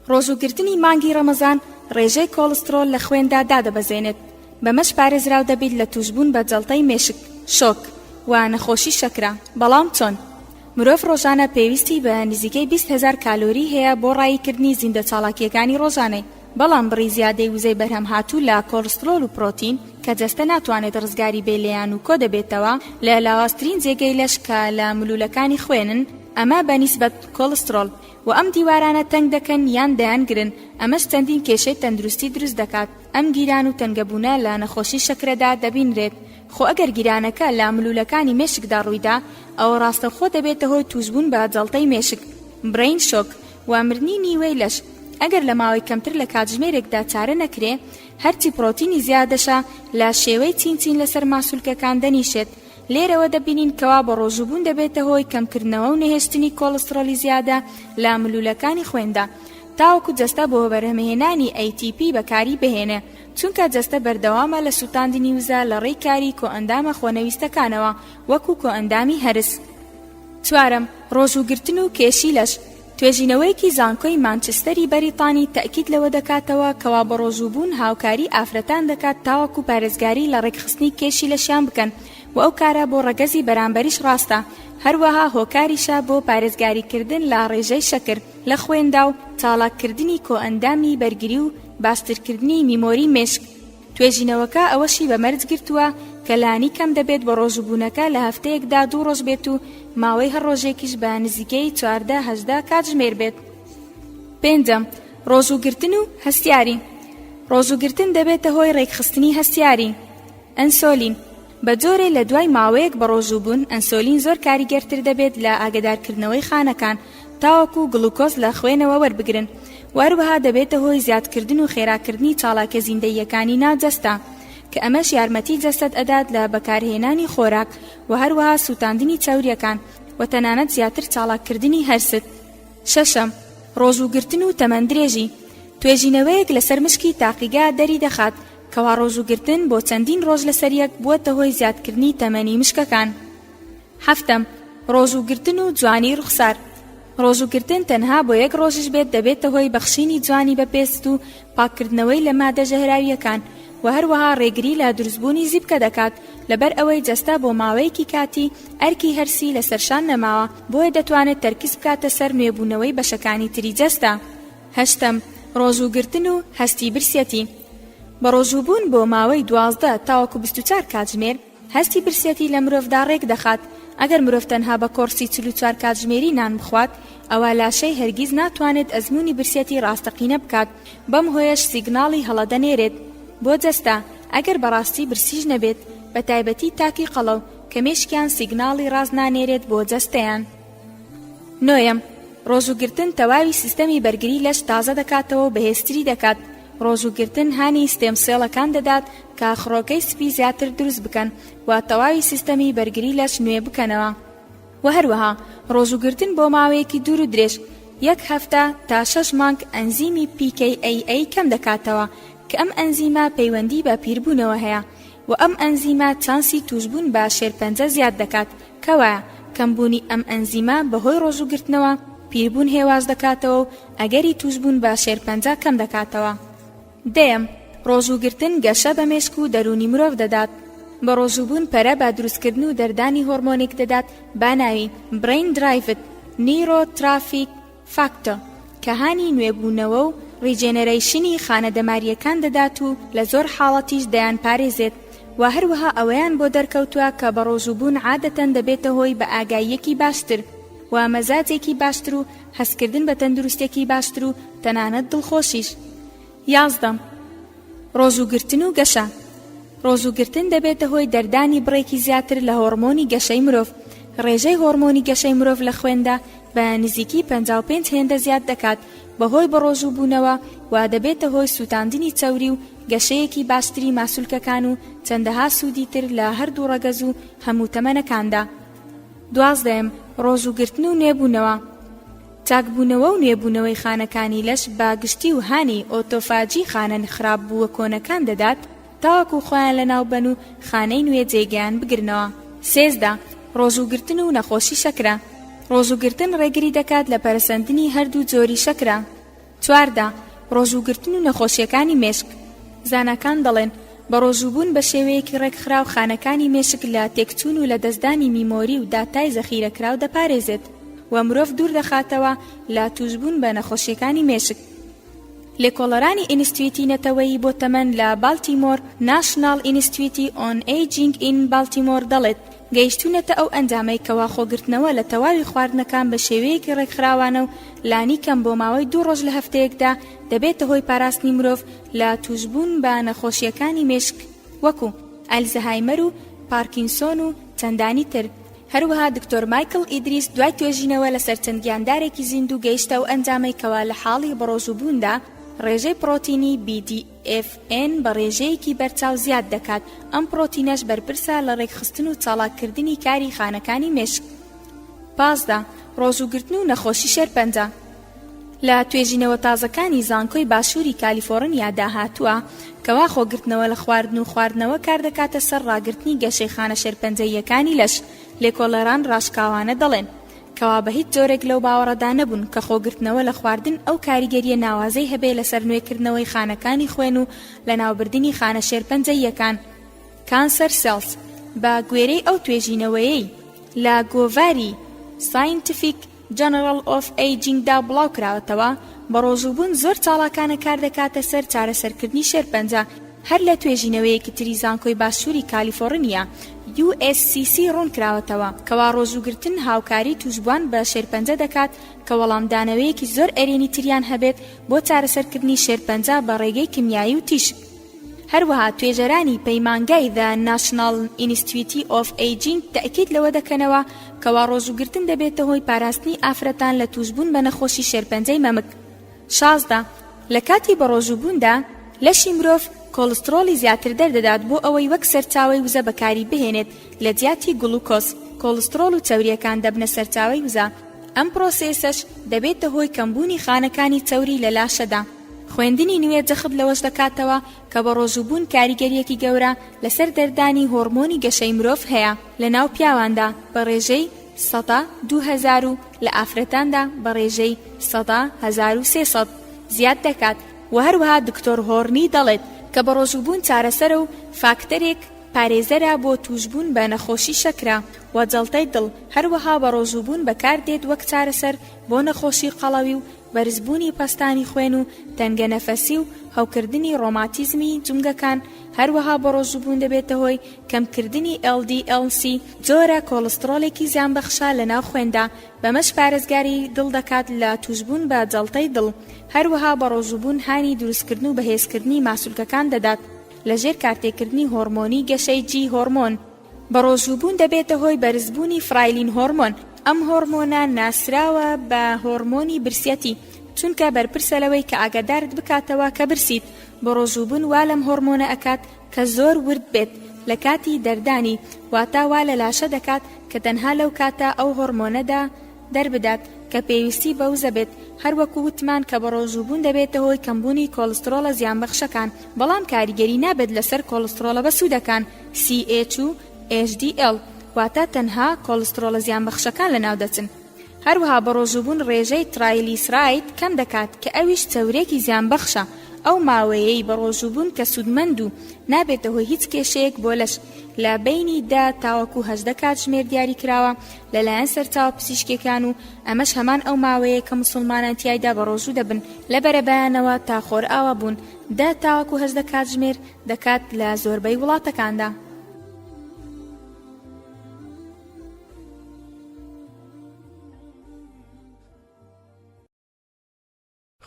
ڕۆژوگرتنی مانگی ڕەمەزان ڕێژەی کۆڵسترۆل لە خوێندا دادەبەزێنێت، بەمەش پارێزراو دەبیت لە توشبوون بە جەڵتەی مێشک، شۆک و نەخۆشی شەکرا. بەڵام چۆن؟ مرۆڤ ڕۆژانە پێویستی بە نزیکەی 20,000 کالۆری هەیە بۆ ڕایکردنی زیندە چاڵاکیەکانی ڕۆژانەی، بەڵام بڕی زیادەی وزەی بەرهەم هاتوو لە کۆڵسترۆل و پرۆتین کە جەستە ناتوانێت ڕزگاری بێلیان و کۆ دەبێتەوە لە لاوااسترین جێگەی لەش کە لە ملولەکانی خوێنن، ئەمە بەنیسبەت کۆڵسترۆل و ئەم دیوارانە تەنگ دەکەن یان دەیانگرن، ئەمەش چەندین کێشەی تەندروستی دروست دەکات. ئەم گیران و تەنگەبوونە لە نەخۆشی شەکرەدا دەبینرێت. خۆ ئەگەر گیرانەکە لە ملولەکانی مێشکدا ڕوویدا، ئەوە ڕاستەخۆ دەبێتە هۆی توشبوون بە جەڵتەی مێشک، برین شۆک و مردنی نیوەی لەش. ئەگەر لە ماوەی کەمتر لە کاتژمێرێکدا چارە نەکرێ، هەرچی پرۆتینی زیادەشە لە شێوەی چین لەسەر ماسوولکەکان دەنیشێت. لێرەوە دەبینین کەوا بە ڕۆژوبوون دەبێتە هۆی کەمکردنەوە و نەهێشتنی کۆڵسترۆلی زیادە لە ملولەکانی خوێندا، تاوەکو جەستە بۆ بەرهەمهێنانی ATP بەکاری بهێنێ، چونکە جەستە بەردەوامە لە سوتاندنی وزە لە ڕێی کاری کۆئەندامە خۆنەویستەکانەوە وەکو کۆئەندامی هەرس. چوارەم، ڕۆژوگرتن و کێشی لەش. توێژینەوەیەکی زانکۆی مانچستەری بەریتانی تەکید لەوە دەکاتەوە کەوا بە ڕۆژوبوون هاوکاری ئافرەتان دەکات تاوەکو پارێزگاری لە ڕێکخستنی کێشی لەشیان بکەن و ئەو کارە بۆ ڕەگەزی بەرامبەریش ڕاستە، هەروەها هۆکاریشە بۆ پارێزگاریکردن لە ڕێژەی شەکر لە خوێندا و چاڵاککردنی کۆئەندامی بەرگری و باسترکردنی میمۆری مێشک. توێژینەوەکە ئەوەشی بە مەرج گرتووە کە لانی کەم دەبێت بە ڕۆژوبوونەکە لە هەفتەیەکدا 2 ڕۆژ بێت و ماوەی هەر ڕۆژێکیش بە نزیکەی 14-18 کاتژمێر بێت. پێنجەم، ڕۆژوگرتن و هەستیاری. ڕۆژوگرتن دەبێتە هۆی ڕێکخستنی هەستیاری. ئەنسۆلین. بە جۆرێ لە دوای ماوەیەک بە ڕۆژوبوون ئەنسۆلین زۆر کاریگەرتر دەبێت لە ئاگادارکردنەوەی خانەکان تاوەکو گلوکۆز لە خوێنەوە وەربگرن، وەروەها دەبێتە هۆی زیادکردن و خێراکردنی چاڵاکە زیندەییەکانی ناوجەستە کە ئەمەش یارمەتی جەستت ئەدات لە بەکارهێنانی خۆراک و هەروەها سوتاندنی چاوریەکان و تەنانەت زیاتر چاڵاککردنی هەرست. شەشەم، ڕۆژوگرتن و تەمەندرێژی. توێژینەوەیەک لەسەر مشکی تاقیگا دەری دەخات کەوا ڕۆژوگرتن بۆ چەندین ڕۆژ لەسەریەک بووەتە هۆی زیادکردنی تەمەنی مشکەکان. هەفتەم، ڕۆژوگرتن و جوانی ڕوخسار. ڕۆژوگرتن تەنها بۆ یەک ڕۆژش بێت دەبێتە هۆی بەخشینی جوانی بەپێست و پاککردنەوەی لە مادە ژەهراویەکان و هەروەها ڕێگری لە دروستبوونی زیبکە دەکات لەبەر ئەوەی جەستە بۆ ماوەیەکی کاتی ئەرکی هەرسی لەسەرشان نەماوە بۆیە دەتوانێت تەرکیز بکاتە سەر نوێبوونەوەی بەشەکانی تری جەستە. هەشتم، ڕۆژوگرتن و هەستی برسێتی. بە ڕۆژوبوون بۆ ماوەی 12 تاوەکو 24 کاتژمێر هەستی برسێتی لە مرۆڤدا ڕێک دەخات. ئەگەر مرۆڤ تەنها بە کۆرسی 44 کاتژمێری نان بخوات ئەوە لاشەی هەرگیز ناتوانێت ئەزموونی برسێتی ڕاستەقینە بکات، بەم هۆیەش سیگناڵی هەڵەدەنێرێت بۆ جەستە ئەگەر بەڕاستی برسیش نەبێت بە تایبەتی تاکی قەڵەو کە مێشکیان سیگناڵی ڕاست نانێرێت بۆ جەستەیان. نۆیەم، ڕۆژوگرتن تەواوی سیستەمی بەرگری لەش تازە دەکاتەوە و بەهێزتری دەکات. ڕۆژوگرتن هانی ستێم سێڵەکان دەدات کە خڕۆکەی سپی زیاتر دروست بکەن و تەواوی سیستەمی بەرگری لەش نوێ بکەنەوە. و هەروەها ڕۆژوگرتن بۆ ماوەیەکی دوور و درێژ 1 هەفتە تا 6 مانگ ئەنزیمی PKAA کەم دەکاتەوە کە ئەم ئەنزیمە پەیوەندی بە پیربوونەوە هەیە و ئەم ئەنزیمە چانسی توشبوون بە شێرپەنجە زیاد دەکات کەوایە کەمبوونی ئەم ئەنزیمە بەهۆی ڕۆژوگرتنەوە پیربوون هێواز دەکاتەوە و ئەگەری توشبوون بە شێرپەنجە کەم دەکاتەوە. دەیەم، ڕۆژوگرتن گەشە بە مێشک و دەرونی مرۆڤ دەدات. بە ڕۆژوبوون پەرە بە دروستکردن و دەردانی هۆرمۆنێک دەدات با ناوی Brain Derived Neurotrophic Factor کە هانی نوێبوونەوە و ریجێنەرەیشنی خانەدەماریەکان دەدات و لە زۆر حاڵەتیش دەیان پارێزێت و هەروەها ئەوەیان بۆ دەرکەوتووە کە بە ڕۆژوبوون عادەتەن دەبێتە هۆی بە ئاگاییەکی باشتر و مەزاجێکی باشتر و هەستکردن بە تەندروستێکی باشتر و تەنانەت دڵخۆشیش. 11، ڕۆژوگرتن و گەشە. ڕۆژوگرتن دەبێتە هۆی دەردانی بڕێکی زیاتر لە هۆرمۆنی گەشەی مرۆڤ. ڕێژەی هۆرمۆنی گەشەی مرۆڤ لە خوێندا بە نزیکی 55 هێندە زیاد دەکات بەهۆی بە ڕۆژوبوونەوە و دەبێتە هۆی سوتاندنی چەوری و گەشەیەکی باشتری ماسوولکەکان و چەندەها سوودی تر لە هەردوو ڕەگەز و هەموو تەمەنەکاندا. 12، ڕۆژوگرتن و نوێبوونەوە. چاکبوونەوە و نوێبوونەوەی خانەکانی لەش باگشتی و هانی ئۆتۆفاجی خانە خراپبووە کۆنەکان دەدات تاوەکو خۆیان لەناو بەن و خانەی نوێ جێگەیان بگرنەوە. 13، ڕۆژوگرتن و نەخۆشی شەکرە. ڕۆژوگرتن ڕێگری دەکات لە پەرسەندنی هەردوو جۆری شەکرە. 14، ڕۆژوگرتن و نەخۆشیەکانی مێشک. زانکان دەڵێن بە ڕۆژوبوون بە شێوەیەکی ڕێکخراو خانەکانی مێشک لە تێکچوون و لە دەستدانی میمۆری و داتای زەخیرەکراو دەپارێزێت و مرۆڤ دوور دەخاتەوە لە توشبوون بە نەخۆشیەکانی مێشک. لێکۆڵەرانی ئینستیتویتی نەتەوەیی بۆ تەمەن لە بالتیمۆر ناشنال ئینستیتویتی ئۆن ئێیجینگ ئین بالتیمۆر دەڵێت گەیشتونەتە ئەو ئەنجامەی کەوا خۆگرتنەوە لە تەواوی خواردنەکان بە شێوەیەکی ڕێکخراوانە و لانی کەم بۆ ماوەی 2 ڕۆژ لە هەفتەیەکدا دەبێتە هۆی پاراستنی مرۆڤ لە توشبوون بە نەخۆشیەکانی مێشک وەکو ئەلزەهایمەر و پارکینسۆن و چەندانی تر. هەروەها دکتۆر مایکل ئیدریس دوای توێژینەوە لەسەر چەند گیاندارێکی زیندوو گەیشتە و ئەنجامەی کەوا لە حاڵی بەڕۆژوبووندا ڕێژەی پرۆتینی BDFN بە ڕێژەیەکی بەرچاو زیاد دەکات. ئەم پرۆتینەش بەرپرسە لە ڕێکخستن و چاڵاکردنی کاری خانەکانی مێشک. 15، ڕۆژوگرتن و نەخۆشی شێرپەنجە. لە توێژینەوە تازەکانی زانکۆی باشووری کالیفۆرنیادا هاتووە کەوا خۆگرتنەوە لە خواردن و خواردنەوە کار دەکاتە سەر ڕاگرتنی گەشەی خانە شێرپەنجەیەکانی لەش. لێکۆڵەران ڕاشکاوانە دەڵێن کەوا بە هیچ جۆرێک لەو باوەڕەدا نەبوون کە خۆگرتنەوە لە خواردن ئەو کاریگەریە ناوازەی هەبێ لەسەر نوێکردنەوەی خانەکانی خوێن و لە ناوبردنی خانە شێرپەنجەیەکان. کانسەر سێلز بە گوێرەی ئەو توێژینەوەیەی لە گۆڤاری ساینتیفیک جەنەرەل ئۆف ئێیجینگدا بڵاو کراوەتەوە بە ڕۆژوبوون زۆر چاڵاکانە کار دەکاتە سەر چارەسەرکردنی شێرپەنجە. هەر لە توێژینەوەیەکی تری زانکۆی باشووری کالیفۆرنیا USCC ڕوون کراوەتەوە کەوا ڕۆژوگرتن هاوکاری توشبوان بە شێرپەنجە دەکات کە وەڵامدانەوەیەکی زۆر ئەرێنی تریان هەبێت بۆ چارەسەرکردنی شێرپەنجە بە ڕێگەی کیمیایی و تیشک. هەروەها توێژەرانی پەیمانگای The National Institute of Aging تەکید لەوە دەکەنەوە کەوا ڕۆژوگرتن دەبێتە هۆی پاراستنی ئافرەتان لە توشبوون بە نەخۆشی شێرپەنجەی مەمک. 16، لە کاتی بە ڕۆژوبووندا لەشی مرۆڤ کۆلسترۆلی زیاتر دەردەدات بۆ ئەوەی وەک سەرچاوەی وزە بەکاری بهێنێت لە جیاتی گلوکۆز. کۆلسترۆل و چەوریەکان دەبنە سەرچاوەی وزە. ئەم پرۆسێسەش دەبێتە هۆی کەمبوونی خانەکانی چەوری لە لاشەدا. خوێندنی نوێ جەخت لەوەش دەکاتەوە کە بە ڕۆژوبوون کاریگەریەکی گەورە لەسەر دەردانی هۆرمۆنی گەشەی مرۆڤ هەیە لە ناو پیاواندا بە ڕێژەی سەدا 2000 و لە ئافرەتاندا بە ڕێژەی سەدا 1300 زیاد دەکات. و هەروەها دکتۆر هۆرنی دەڵێت کە بە ڕۆژوبوون چارەسەرە و فاکتەرێک پارێزەرە بۆ توشبوون بە نەخۆشی شەکرا و جەڵتەی دڵ. هەروەها بە ڕۆژوبوون بەکاردێت وەک چارەسەر بۆ نەخۆشی قەڵەوی و بەرزبوونی پەستانی خوێن و تەنگە نەفەسی و هەوکردنی ڕۆماتیزمی جونگەکان. هەروەها بە ڕۆژوبوون دەبێتە هۆی کەمکردنی LDL-C جۆرە کۆلسترۆلێکی زیانبەخشە لە ناو خوێندا، بەمەش پارێزگاری دڵ دەکات لە توشبوون بە جەڵتەی دڵ. هەروەها بە ڕۆژوبوون هانی دروستکردن و بەهێزکردنی ماسوولکەکان دەدات لەژێر کارتێکردنی هۆرمۆنی گەشەی جی هۆرمۆن. بە ڕۆژوبوون دەبێتە هۆی بەرزبوونی فرایلین هۆرمۆن. ئەم هۆرمۆنە ناسراوە بە هۆرمۆنی برسیەتی چونکە بەرپرسە لەوەی کە ئاگادارت بکاتەوە کە برسیت. بە ڕۆژوبوون وا لەم هۆرمۆنە ئەکات کە زۆر ورد بێت لە کاتی دەردانی، واتە وا لە لاشە دەکات کە تەنها لەو کاتە ئەو هۆرمۆنەدا دەربدات کە پێویستی بەوزە بێت. هەروەکو وتمان کە بە ڕۆژوبوون دەبێتە هۆی کەمبوونی کۆلسترۆلە زیانبەخشەکان، بەڵام کاریگەری نابێت لەسەر کۆلسترۆلە بەسوودەکان CH و HDL، واتە تەنها کۆلسترۆلە زیانبەخشەکان لەناو دەچن. هەروەها بە ڕۆژوبوون ڕێژەی ترایلیسراید کەم دەکات کە ئەویش چەورێکی زیانبەخشە. ئەو ماوەیەی بە ڕۆژوبوون کە سوودمەند و نابێتە هۆی هیچ کێشەیەک بۆ لەش لە بینی دا تاوەکو 18 کات ژمێر دیاری کراوە لەلایەن سەرچاوە پزیشکیەکان و ئەمەش هەمان ئەو ماوەیە کە موسڵمانان تیایدا بە ڕۆژوو دەبن لە بەرەبەیانەوە تا خۆرئاوە بوون. دا تاوەکو 18 کات ژمێر دەکات لە زۆربەی وڵاتەکاندا.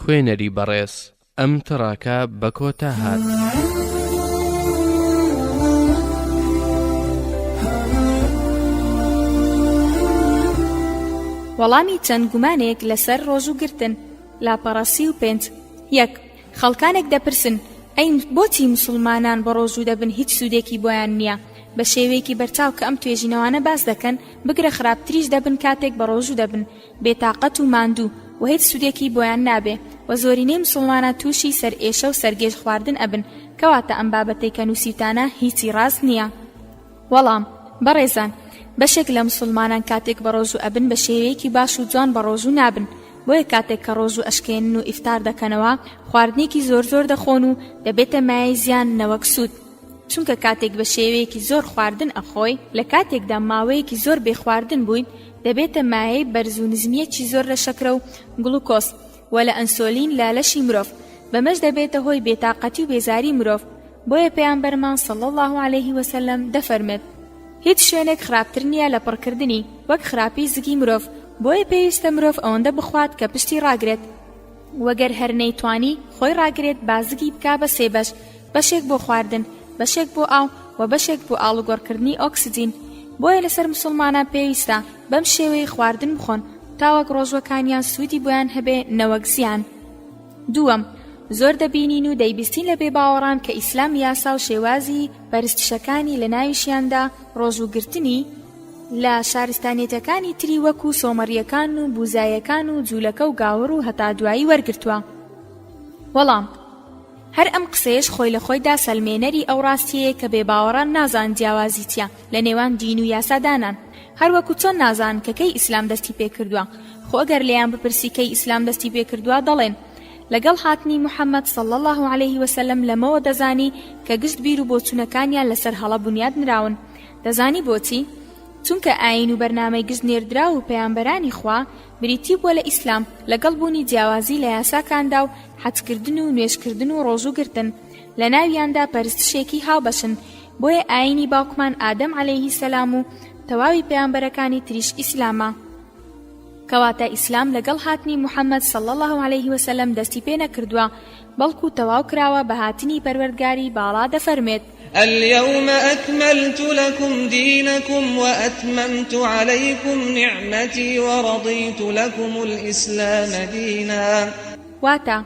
خوێنەری بەڕێز ئەم تڕاکە بە کۆتا هات. وەڵامی چەند گومانێک لەسەر ڕۆژوگرتن. لاپەڕەسی و 5. 1. خەڵکانێک دەپرسن ئەی بۆچی موسڵمانان بە ڕۆژوو دەبن هیچ سوودێکی بۆیان نییە؟ بە شێوەیەکی بەرچاو کە ئەم توێژینەوانە باس دەکەن بگرە خراپتریش دەبن کاتێک بە ڕۆژوو دەبن، بێتاقەت و ماندوو و هیچ سوودێکی بۆیان نابێ و زۆرینەی موسڵمانە تووشی سەر ئێشە و سەرگێژ خواردن ئەبن، کەواتە ئەم بابەتەی کە نووسیتانە هیچی ڕاست نییە. وەڵام بەڕێزان، بەشێک لە موسڵمانان کاتێک بە ڕۆژوو ئەبن بە شێوەیەکی باش و جوان بە ڕۆژوو نابن، بۆیە کاتێک کە ڕۆژوو ئەشکێنن و ئیفتار دەکەنەوە خواردنێکی زۆر دەخۆن و دەبێتە مایەی زیان نەوەک سوود، چونکە کاتێک بە شێوەیەکی زۆر خواردن ئەخۆی لە کاتێکدا ماوەیەکی زۆر بێخواردن بووین دەبێتە مایەی بەرز و نزمیەکی زۆر لە شەکرە و گلوکۆز و لە ئەنسۆلین لە لەشی مرۆڤ، بەمەش دەبێتە هۆی بێتاقەتی و بێزاری مرۆڤ. بۆیە پێیامبەرمان صلی الله علیه وسلم دەفەرمێت هیچ شوێنێک خراپتر نییە لە پڕکردنی وەک خراپی زگی مرۆڤ، بۆیە پێویستە مرۆڤ ئەوەندە بخوات کە پشتی ڕاگرێت، وەگەر هەر نەیتوانی خۆی ڕاگرێت بازگی بکا بە سێ بەش، بەشێک بۆ خواردن، بەشێک بۆ ئاو و بەشێک بۆ ئاڵوگۆڕکردنی ئۆکسجین. بۆیە لەسەر موسڵمانان پێویستە بەم شێوەی خواردن بخۆن تاوەک ڕۆژوەکانیان سوودی بۆیان هەبێ نەوەک زیان. 2. زۆر دەبینین و دەیبیستین لە بێباوەڕان کە ئیسلام یاسا و شێوازی پەرستشەکانی لە ناویشیاندا ڕۆژوگرتنی لە شارستانیەتەکانی تری وەکو سۆمەڕیەکان و بوزایەکان و جوولەکە و گاوەڕ و هەتا دوایی وەرگرتووە. وەڵام هەر ئەم قسەیەش خۆی لە خۆیدا سەلمێنەری ئەو ڕاستیەیە کە بێباوەڕان نازان جیاوازی چیە لە نێوان دین و یاسادانان، هەروەکو چۆن نازان کە کەی ئیسلام دەستی پێکردووە. خۆ ئەگەر لێیان بپرسی کەی ئیسلام دەستی پێکردووە دەڵێن لەگەڵ هاتنی محەممەد صلی الله عليه وسلم لەمەوە دەزانی کە گشت بیر و بۆچوونەکانیان لەسەر هەڵە بنیاد نراون. دەزانی بۆچی؟ چونکە ئاین و بەرنامەی گشت نێردرا و پەیامبەرانی خوا بریتی بووە لە ئیسلام لەگەڵ بوونی جیاوازی لە یاساکاندا و حەجکردن و نوێژکردن و ڕۆژوگرتن، لە ناویاندا پەرستشێکی هاوبەشن. بۆیە ئاینی باوکمان ئادەم عەلەیهی سەلام و تەواوی پەیامبەرەکانی تریش ئیسلامە، کەواتە ئیسلام لەگەڵ هاتنی محەممەد صلی الله عليه وسلم دەستی پێ نەکردووە، بەڵکو تەواو کراوە بە هاتنی پەروەردگاری باڵا دەفەرمێت اليوم أكملت لكم دينكم وأتممت عليكم نعمتي ورضيت لكم الإسلام دينا. واتا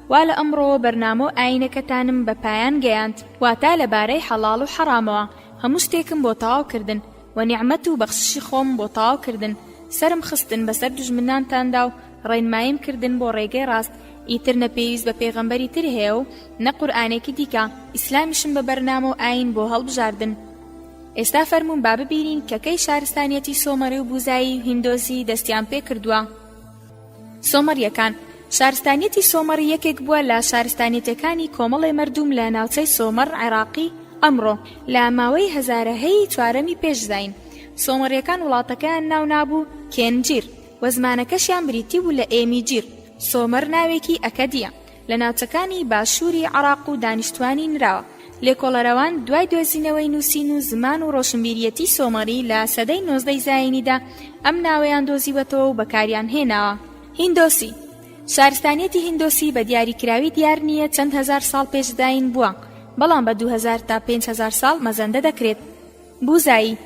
ولا أمرو برنامو ئاینەکەتانم بە پایان گەیاند، واتا لەبارەی حەڵاڵ و حەرامەوە هەموو شتێکم بۆ تەواو کردن و نیعمەت و بەخششی خۆم بۆ تەواو کردن، سرم خستن بەسەر دوژمنانتاندا و ڕێنماییم کردن بۆ ڕێگەی ڕاست. ئیتر نەپێویست بە پێغەمبەری تر هەیە و نە قورئانێکی دیکە، ئیسلامیشم بە بەرنامە و ئاین بۆ هەڵبژاردن. ئێستا فەرموون با ببینین کە کەی شارستانیەتی سۆمەڕی و بوزایی و هیندۆسی دەستیان پێ کردووە. سۆمەریەکان شارستانیەتی سۆمەڕ یەکێک بووە لە شارستانیەتەکانی کۆمەڵی مەردوم لە ناوچەی سۆمەڕ عێراقی ئەمڕۆ لە ماوەی هەزارەهەی چوارەمی پێشزاین. سۆمەڕیەکان وڵاتەکەیان ناو نابوو کێنجیر و زمانەکەشیان بریتی بوو لە ئێمیجیر. سۆمەر ناوێکی ئەکەدیە لە ناوچەکانی باشووری عێراق و دانیشتوانی نراوە. لێکۆڵەرەوان دوای دۆزینەوەی نووسین و زمان و ڕۆشنبیریەتی سۆمەڕی لە سەدەی 19 زاینیدا ئەم ناوەیان دۆزیوەتەوە و بەکاریان هێناوە. هیندۆسی شارستانیەتی هیندۆسی بە دیاریکراوی دیار نییە چەند هەزار ساڵ پێشداین بووە، بەڵام بە 2000 تا 5000 ساڵ مەزەندە دەکرێت. بوزایی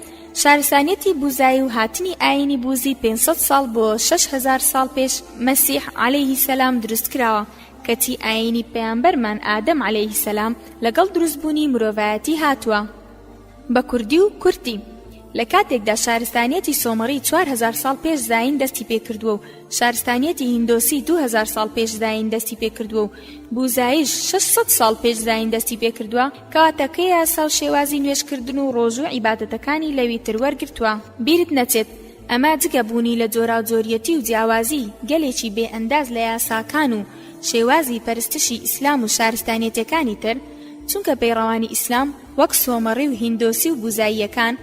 شارستانیەتی بوزایی و هاتنی ئاینی بوزی 500 ساڵ بۆ 6000 ساڵ پێش مەسیح عەلەیهی سەلام دروست کراوە، کەچی ئاینی پەیامبەرمان ئادەم عەلەیهی سەلام لەگەڵ دروستبوونی مرۆڤایەتی هاتووە. بە کوردی و کورتی لە کاتێکدا شارستانیەتی سۆمەڕی 4000 ساڵ پێش زاین دەستی پێکردووە و شارستانیەتی هیندۆسی 2000 ساڵ پێش زاین دەستی پێکردووە و بوزاییش 600 ساڵ پێش زاین دەستی پێکردووە، کەواتەکەی یاسا و شێوازی نوێژکردن و ڕۆژ و عیبادەتەکانی لەوی تر وەرگرتووە. بیرت نەچێت ئەمە جگە بوونی لە جۆراوجۆریەتی و جیاوازی گەلێکی بێ ئەنداز لە یاساکان و شێوازی پەرستشی ئیسلام و شارستانیەتەکانی تر، چونکە پەیڕەوانی ئیسلام وەک سۆمەڕی و هیندۆسی و بوزاییەکان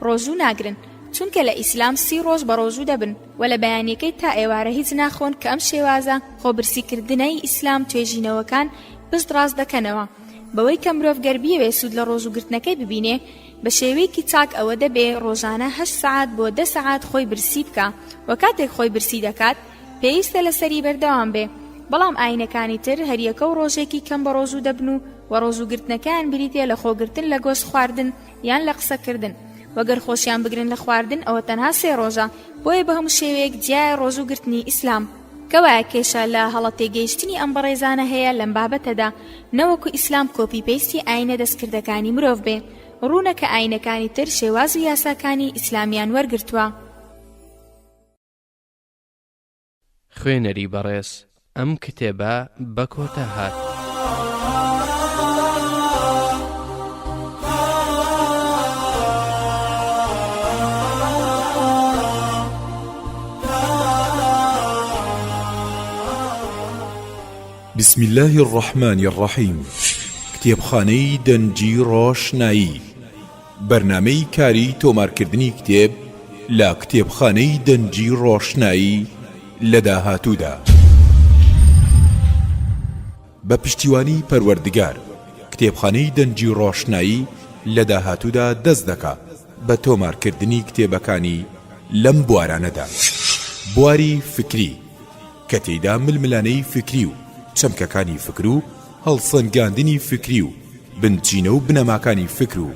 ڕۆژوو ناگرن، چونکە لە ئیسلام 30 ڕۆژ بە ڕۆژوو دەبن و لە بەیانیەکەی تا ئێوارە هیچ ناخۆن کە ئەم شێوازە خۆبرسیکردنەی ئیسلام توێژینەوەکان پشت ڕاست دەکەنەوە. بەوەی کە مرۆڤ گەربیەوێ سوود لە ڕۆژوگرتنەکەی ببینێ، بە شێوەیەکی چاک ئەوە دەبێ ڕۆژانە 8 سەعات بۆ 10 سەعات خۆی برسی بکە و کاتێک خۆی برسی دەکات پێویستە لەسەری بەردەوام بێ. بەڵام ئاینەکانی تر هەریەکە و ڕۆژێکی کەم بە ڕۆژوو دەبن و ڕۆژوگرتنەکەیان بریتێ لە خۆگرتن لە گۆشت خواردن یان لە قسەکردن. وەگەر خۆشیان بگرن لە خواردن ئەوە تەنها 3 ڕۆژە، بۆیە بە هەموو شێوەیەک جیای ڕۆژوگرتنی ئیسلام. کەوایە کێشە لە هەڵە تێگەیشتنی ئەم بەڕێزانە هەیە لەم بابەتەدا نەوەکو ئیسلام کۆپی پەیستی ئاینە دەستکردەکانی مرۆڤ بێ، ڕوونەکە ئاینەکانی تر شێواز و یاساکانی ئیسلامیان وەرگرتووە. خوێنەری بەڕێز ئەم کتێبە بە کۆتا هات. بسم الله الرحمن الرحيم. کتێبخانەی دەنجی ڕۆشنایی، بەرنامەی کاری تۆمارکردنی کتێب لە کتێبخانەی دەنجی ڕۆشنایی لە داهاتوودا. بە پشتیوانی پەروەردگار، کتێبخانەی دەنجی ڕۆشنایی لە داهاتوودا دەست دەکات بە تۆمارکردنی کتێبەکانی لەم بوارانەدا. بواری فکری کە تێیدا ململانەی فکری و چەمکەکانی فکر و هەڵسەنگاندنی فکری و بنچینە و بنەماکانی فکر و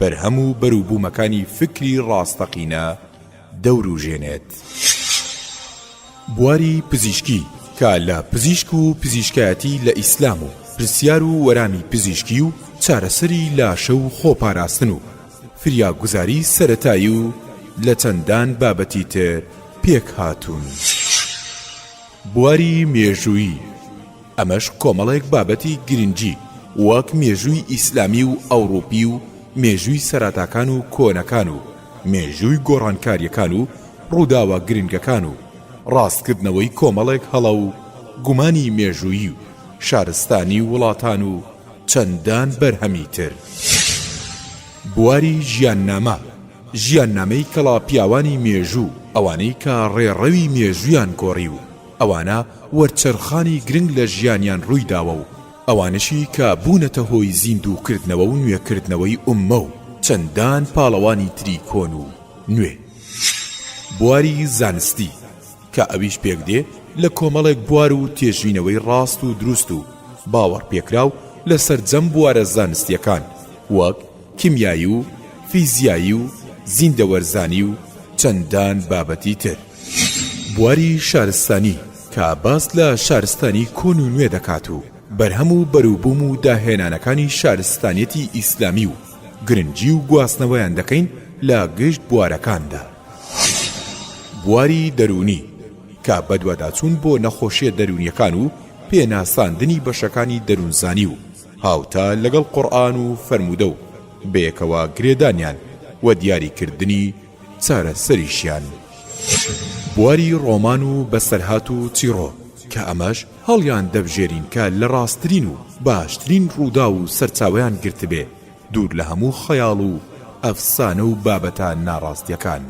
بەرهەم و بەرووبوومەکانی فکری ڕاستەقینە دەوروژێنێت. بواری پزیشکی کە لە پزیشک و پزیشکایەتی لە ئیسلام و پرسیار و وەرامی پزیشکی و چارەسەری لاشە و خۆپاراستن و فریاگوزاری سەرەتایی و لە چەندان بابەتی تر پێک هاتوون. بواری مێژووی، ئەمەش کۆمەڵێک بابەتی گرنگی وەک مێژووی ئیسلامی و ئەوروپی و مێژووی سەراتاکان و کۆنەکان و مێژووی گۆڕانکاریەکان و ڕووداوە گرنگەکان و ڕاستکردنەوەی کۆمەڵێک هەڵە و گومانی مێژووی و شارستانی وڵاتان و چەندان بەرهەمی تر. بواری ژیاننامە، ژیاننامەی کەڵا پیاوانی مێژوو، ئەوانەی کە ڕێڕەوی مێژویان گۆڕی و ئەوانە وەرچەرخانی گرنگ لە ژیانیان ڕوویداوە و ئەوانشی کە بوونەتە هۆی زیندووکردنەوە و نوێکردنەوەی ئوممە و چەندان پاڵەوانی تری کۆن و نوێ. بواری زانستی کە ئەویش پێک دێ لە کۆمەڵێک بوار و تێژینەوەی ڕاست و دروست و باوەڕ پێکراو لە سەرجەم بوارە زانستیەکان وەک کیمیایی و فیزیایی و زیندەوەرزانی و چەندان بابەتی تر. بواری شارستانی کە باس لە شارستانی کۆن و نوێ دەکات و بەرهەم و بەرووبووم و داهێنانەکانی شارستانیەتی ئیسلامی و گرنگی و گواستنەوەیان دەکەین لە گشت بوارەکاندا. بواری دەرونی کە بەدواداچوون بۆ نەخۆشیە دەرونیەکان و پێناساندنی بەشەکانی دەروونزانی و هاوتا لەگەڵ قورئان و فەرموودە و بەیەکەوە گرێدانیان و دیاریکردنی چارەسەریشیان. بواری ڕۆمان و بەسەرهات و چیرۆ کە ئەمەش هەڵیان دەبژێرین کە لە ڕاستترین و باشترین ڕوودا و سەرچاویان گرتبێ دوور لە هەموو خەیاڵ و ئەفسانە و بابەتە ناڕاستیەکان.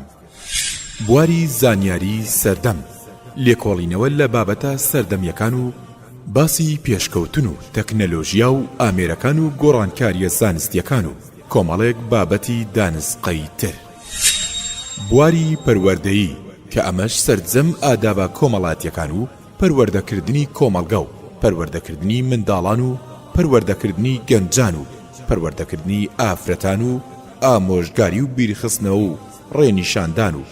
بواری زانیاری سەردەم لێکۆڵینەوە لە بابەتە سەردەمیەکان و باسی پێشکەوتن و تەکنەلۆژیا و ئامێرەکان و گۆڕانکاریە زانستیەکان و کۆمەڵێک بابەتی دانسقەی تر. بواری پەروەردەیی کە ئەمەش سەرجەم ئادابە کۆمەڵاتیەکان و پەروەردەکردنی کۆمەڵگە و پەروەردەکردنی منداڵان و پەروەردەکردنی گەنجان و پەروەردەکردنی ئافرەتان و ئامۆژگاری و بیرخستنەوە و ڕێنیشاندان و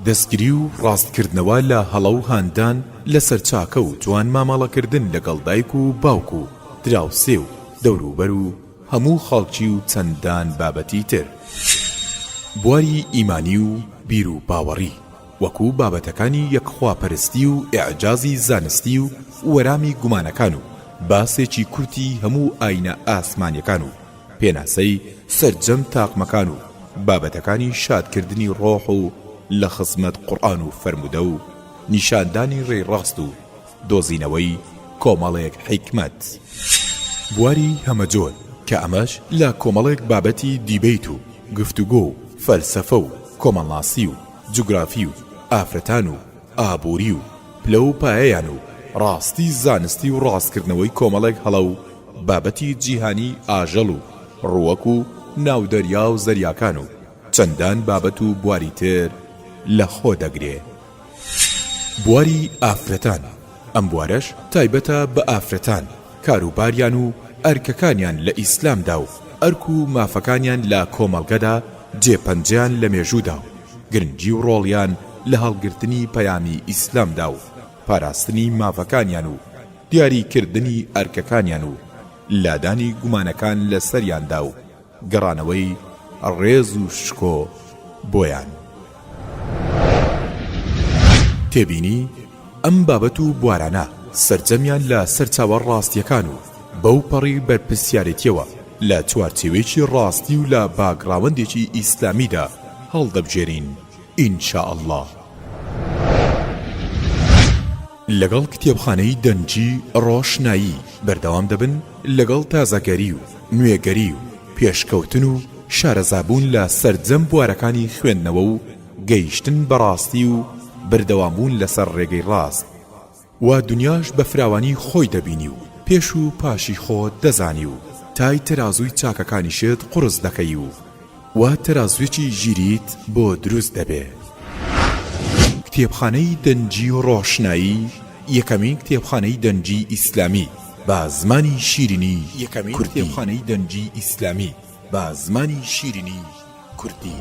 دەستگیری و ڕاستکردنەوە لە هەڵە و هاندان لەسەر چاکە و جوان مامەڵەکردن لەگەڵ دایک و باوک و دراوسێ و دەوروبەر و هەموو خەڵکی و چەندان بابەتی تر. بواری ئیمانی و بیر و باوەڕی وەکو بابەتەکانی یەکخواپەرستی و ئیعجازی زانستی و وەرامی گومانەکان و باسێکی کورتی هەموو ئاینە ئاسمانیەکان و پێناسەی سەرجەم تاقمەکان و بابەتەکانی شادکردنی ڕۆح و لە خزمەت قورئان و فەرمودە و نیشاندانی ڕێڕاست و دۆزینەوەی کۆمەڵێک حیکمەت. بواری هەمەجۆر کە ئەمەش لە کۆمەڵێک بابەتی دیبەیت و گفتوگۆ و فەلسەفە و کۆمەڵناسی و جوگرافی و ئافرەتان و ئابووری و پلە و پایەیان و ڕاستی زانستی و ڕاستکردنەوەی کۆمەڵێک هەڵە و بابەتی جیهانی ئاژەڵ و ڕووەک و ناودەریا و زەریاکان و چەندان بابەت و بواری تر لە خۆ دەگرێ. بواری ئافرەتان ئەم بوارەش تایبەتە بە ئافرەتان کاروباریان و ئەرکەکانیان لە ئیسلامدا و ئەرک و مافەکانیان لە کۆمەڵگەدا جێپەنجیان لە مێژوودا و گرنگی و ڕۆڵیان لە هەڵگرتنی پەیامی ئیسلامدا و پاراستنی مافەکانیان و دیاریکردنی ئەرکەکانیان و لادانی گومانەکان لە سەریاندا و گەڕانەوەی ڕێز و شکۆ بۆیان. تێبینی ئەم بابەت و بوارانە سەرجەمیان لە سەرچاوە ڕاستیەکان و بەو پەڕی بەرپرسیارەتیەوە لە چوارچێوەیەکی ڕاستی و لە باگراوەندێکی ئیسلامیدا هەڵدەبژێرین ئینشاء الله. لەگەڵ کتێبخانەی دەنجی ڕۆشنایی بەردەوام دەبن لەگەڵ تازەگەری و نوێگەری و پێشکەوتن و شارەزابوون لە سەرجەم بوارەکانی خوێندنەوە و گەیشتن بەڕاستی و بەردەوامبوون لەسەر ڕێگەی ڕاست و دنیاش بە فراوانی خۆی دەبینی و پێش و پاشی خۆت دەزانی و تای تەرازووی چاکەکانیشت قورس دەکەی و تەرازوێکی ژیریت بۆ دروست دەبێ. کتێبخانەی دەنجی و ڕۆشنایی یەکەمین کتێبخانەی دەنجی ئیسلامی بە زمانی شیرینی کوردی.